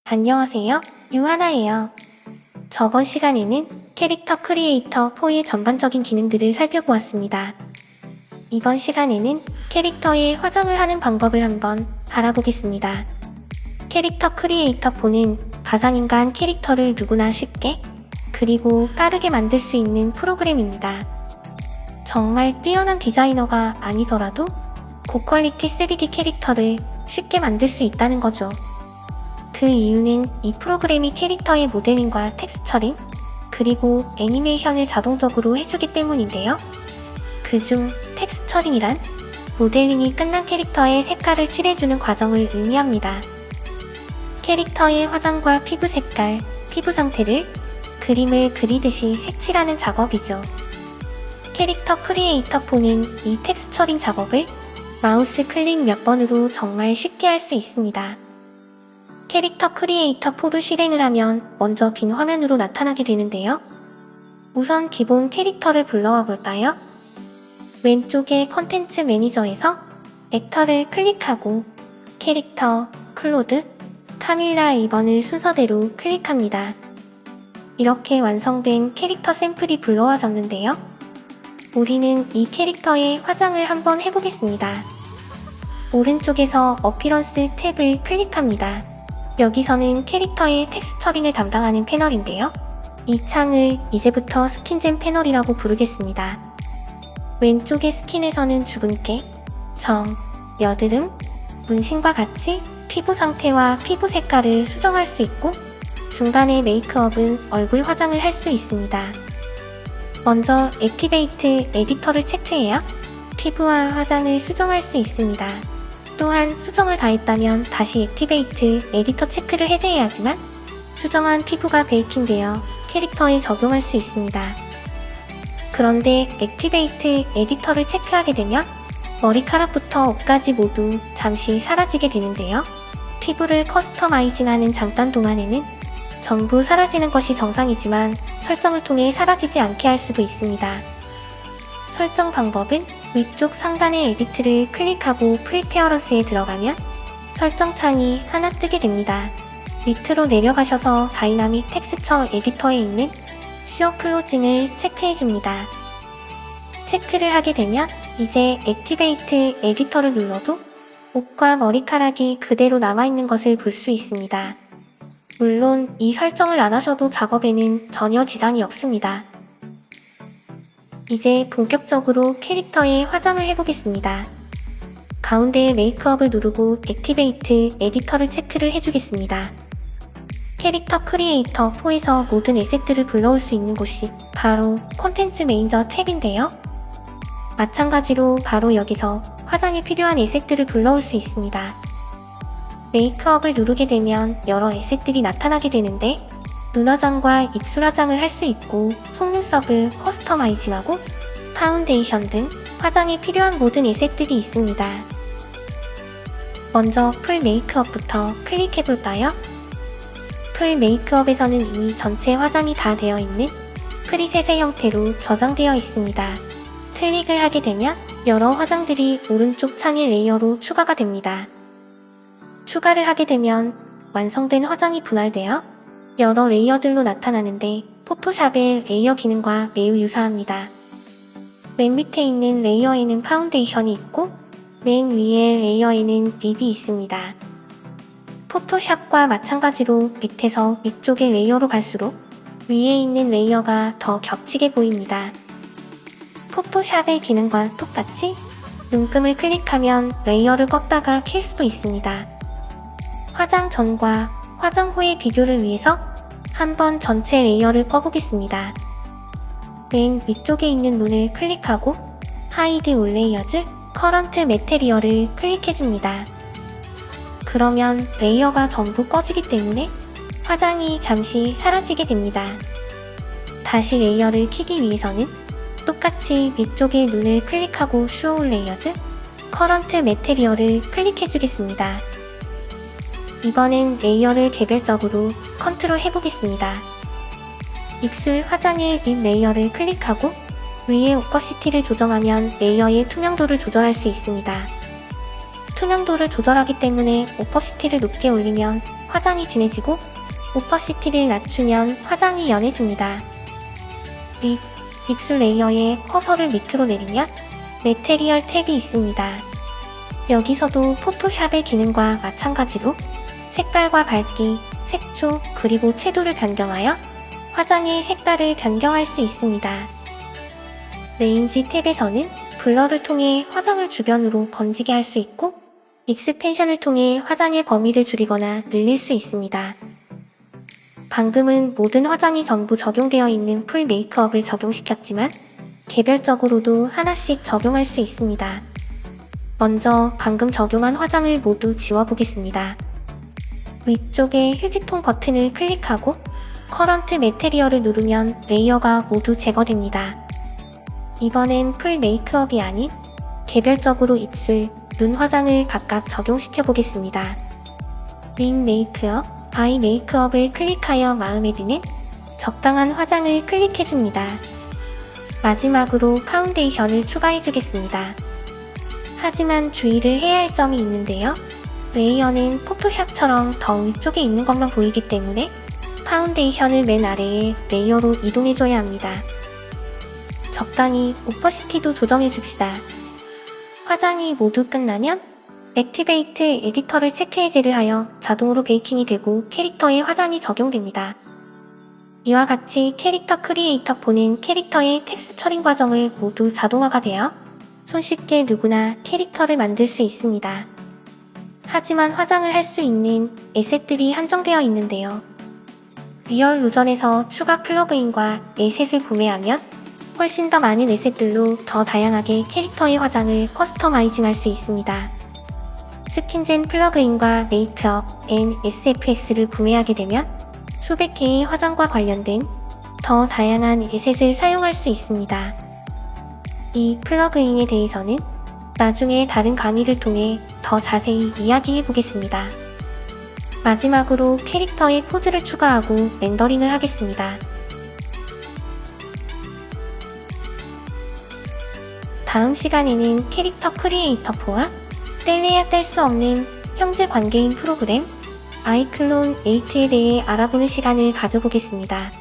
안녕하세요. 유하나예요. 저번 시간에는 캐릭터 크리에이터 4의 전반적인 기능들을 살펴보았습니다. 이번 시간에는 캐릭터의 화장을 하는 방법을 한번 알아보겠습니다. 캐릭터 크리에이터 4는 가상인간 캐릭터를 누구나 쉽게 그리고 빠르게 만들 수 있는 프로그램입니다. 정말 뛰어난 디자이너가 아니더라도 고퀄리티 3D 캐릭터를 쉽게 만들 수 있다는 거죠. 그 이유는 이 프로그램이 캐릭터의 모델링과 텍스처링, 그리고 애니메이션을 자동적으로 해주기 때문인데요. 그중 텍스처링이란 모델링이 끝난 캐릭터의 색깔을 칠해주는 과정을 의미합니다. 캐릭터의 화장과 피부 색깔, 피부 상태를 그림을 그리듯이 색칠하는 작업이죠. 캐릭터 크리에이터 4는 이 텍스처링 작업을 마우스 클릭 몇 번으로 정말 쉽게 할 수 있습니다. 캐릭터 크리에이터 4를 실행을 하면 먼저 빈 화면으로 나타나게 되는데요. 우선 기본 캐릭터를 불러와 볼까요? 왼쪽에 컨텐츠 매니저에서 액터를 클릭하고 캐릭터, 클로드, 카밀라 에이번을 순서대로 클릭합니다. 이렇게 완성된 캐릭터 샘플이 불러와졌는데요. 우리는 이 캐릭터의 화장을 한번 해보겠습니다. 오른쪽에서 어피런스 탭을 클릭합니다. 여기서는 캐릭터의 텍스처링을 담당하는 패널인데요. 이 창을 이제부터 스킨잼 패널이라고 부르겠습니다. 왼쪽의 스킨에서는 주근깨, 정, 여드름, 문신과 같이 피부 상태와 피부 색깔을 수정할 수 있고 중간에 메이크업은 얼굴 화장을 할 수 있습니다. 먼저 액티베이트 에디터를 체크해야 피부와 화장을 수정할 수 있습니다. 또한 수정을 다 했다면 다시 액티베이트 에디터 체크를 해제해야 하지만 수정한 피부가 베이킹되어 캐릭터에 적용할 수 있습니다. 그런데 액티베이트 에디터를 체크하게 되면 머리카락부터 옷까지 모두 잠시 사라지게 되는데요. 피부를 커스터마이징하는 잠깐 동안에는 전부 사라지는 것이 정상이지만 설정을 통해 사라지지 않게 할 수도 있습니다. 설정 방법은 위쪽 상단의 에디트를 클릭하고 프리페어런스에 들어가면 설정 창이 하나 뜨게 됩니다. 밑으로 내려가셔서 다이나믹 텍스처 에디터에 있는 쇼 클로징을 체크해줍니다. 체크를 하게 되면 이제 액티베이트 에디터를 눌러도 옷과 머리카락이 그대로 남아있는 것을 볼 수 있습니다. 물론 이 설정을 안 하셔도 작업에는 전혀 지장이 없습니다. 이제 본격적으로 캐릭터의 화장을 해보겠습니다. 가운데에 메이크업을 누르고 액티베이트 에디터를 체크를 해주겠습니다. 캐릭터 크리에이터 4에서 모든 에셋들을 불러올 수 있는 곳이 바로 콘텐츠 매니저 탭인데요. 마찬가지로 바로 여기서 화장에 필요한 에셋들을 불러올 수 있습니다. 메이크업을 누르게 되면 여러 에셋들이 나타나게 되는데 눈화장과 입술 화장을 할 수 있고 속눈썹을 커스터마이징하고 파운데이션 등 화장에 필요한 모든 에셋들이 있습니다. 먼저 풀 메이크업부터 클릭해볼까요? 풀 메이크업에서는 이미 전체 화장이 다 되어 있는 프리셋의 형태로 저장되어 있습니다. 클릭을 하게 되면 여러 화장들이 오른쪽 창의 레이어로 추가가 됩니다. 추가를 하게 되면 완성된 화장이 분할되어 여러 레이어들로 나타나는데 포토샵의 레이어 기능과 매우 유사합니다. 맨 밑에 있는 레이어에는 파운데이션이 있고 맨 위의 레이어에는 립이 있습니다. 포토샵과 마찬가지로 밑에서 위쪽의 레이어로 갈수록 위에 있는 레이어가 더 겹치게 보입니다. 포토샵의 기능과 똑같이 눈금을 클릭하면 레이어를 껐다가 켤 수도 있습니다. 화장 전과 화장 후의 비교를 위해서 한번 전체 레이어를 꺼보겠습니다. 맨 위쪽에 있는 문을 클릭하고 하이드 올 레이어즈 커런트 매테리얼을 클릭해줍니다. 그러면 레이어가 전부 꺼지기 때문에 화장이 잠시 사라지게 됩니다. 다시 레이어를 켜기 위해서는 똑같이 위쪽의 눈을 클릭하고 쇼 올 레이어즈 커런트 매테리얼을 클릭해주겠습니다. 이번엔 레이어를 개별적으로 컨트롤 해보겠습니다. 입술 화장의 립 레이어를 클릭하고 위에 오퍼시티를 조정하면 레이어의 투명도를 조절할 수 있습니다. 투명도를 조절하기 때문에 오퍼시티를 높게 올리면 화장이 진해지고 오퍼시티를 낮추면 화장이 연해집니다. 입술 레이어에 커서를 밑으로 내리면 매테리얼 탭이 있습니다. 여기서도 포토샵의 기능과 마찬가지로 색깔과 밝기, 색조, 그리고 채도를 변경하여 화장의 색깔을 변경할 수 있습니다. 레인지 탭에서는 블러를 통해 화장을 주변으로 번지게 할 수 있고 익스펜션을 통해 화장의 범위를 줄이거나 늘릴 수 있습니다. 방금은 모든 화장이 전부 적용되어 있는 풀 메이크업을 적용시켰지만 개별적으로도 하나씩 적용할 수 있습니다. 먼저 방금 적용한 화장을 모두 지워보겠습니다. 위쪽에 휴지통 버튼을 클릭하고 커런트 매테리얼을 누르면 레이어가 모두 제거됩니다. 이번엔 풀 메이크업이 아닌 개별적으로 입술, 눈 화장을 각각 적용시켜 보겠습니다. 립 메이크업, 아이 메이크업을 클릭하여 마음에 드는 적당한 화장을 클릭해줍니다. 마지막으로 파운데이션을 추가해주겠습니다. 하지만 주의를 해야 할 점이 있는데요. 레이어는 포토샵처럼 더 위쪽에 있는 것만 보이기 때문에 파운데이션을 맨 아래에 레이어로 이동해줘야 합니다. 적당히 오퍼시티도 조정해줍시다. 화장이 모두 끝나면 액티베이트 에디터를 체크 해제를 하여 자동으로 베이킹이 되고 캐릭터에 화장이 적용됩니다. 이와 같이 캐릭터 크리에이터 폰은 캐릭터의 텍스처 처리 과정을 모두 자동화가 되어 손쉽게 누구나 캐릭터를 만들 수 있습니다. 하지만 화장을 할 수 있는 에셋들이 한정되어 있는데요. 리얼 루전에서 추가 플러그인과 에셋을 구매하면 훨씬 더 많은 에셋들로 더 다양하게 캐릭터의 화장을 커스터마이징할 수 있습니다. 스킨젠 플러그인과 메이크업, NSFX를 구매하게 되면 수백 개의 화장과 관련된 더 다양한 에셋을 사용할 수 있습니다. 이 플러그인에 대해서는 나중에 다른 강의를 통해 더 자세히 이야기해 보겠습니다. 마지막으로 캐릭터의 포즈를 추가하고 렌더링을 하겠습니다. 다음 시간에는 캐릭터 크리에이터 4와 뗄래야 뗄 수 없는 형제 관계인 프로그램 아이클론 8에 대해 알아보는 시간을 가져보겠습니다.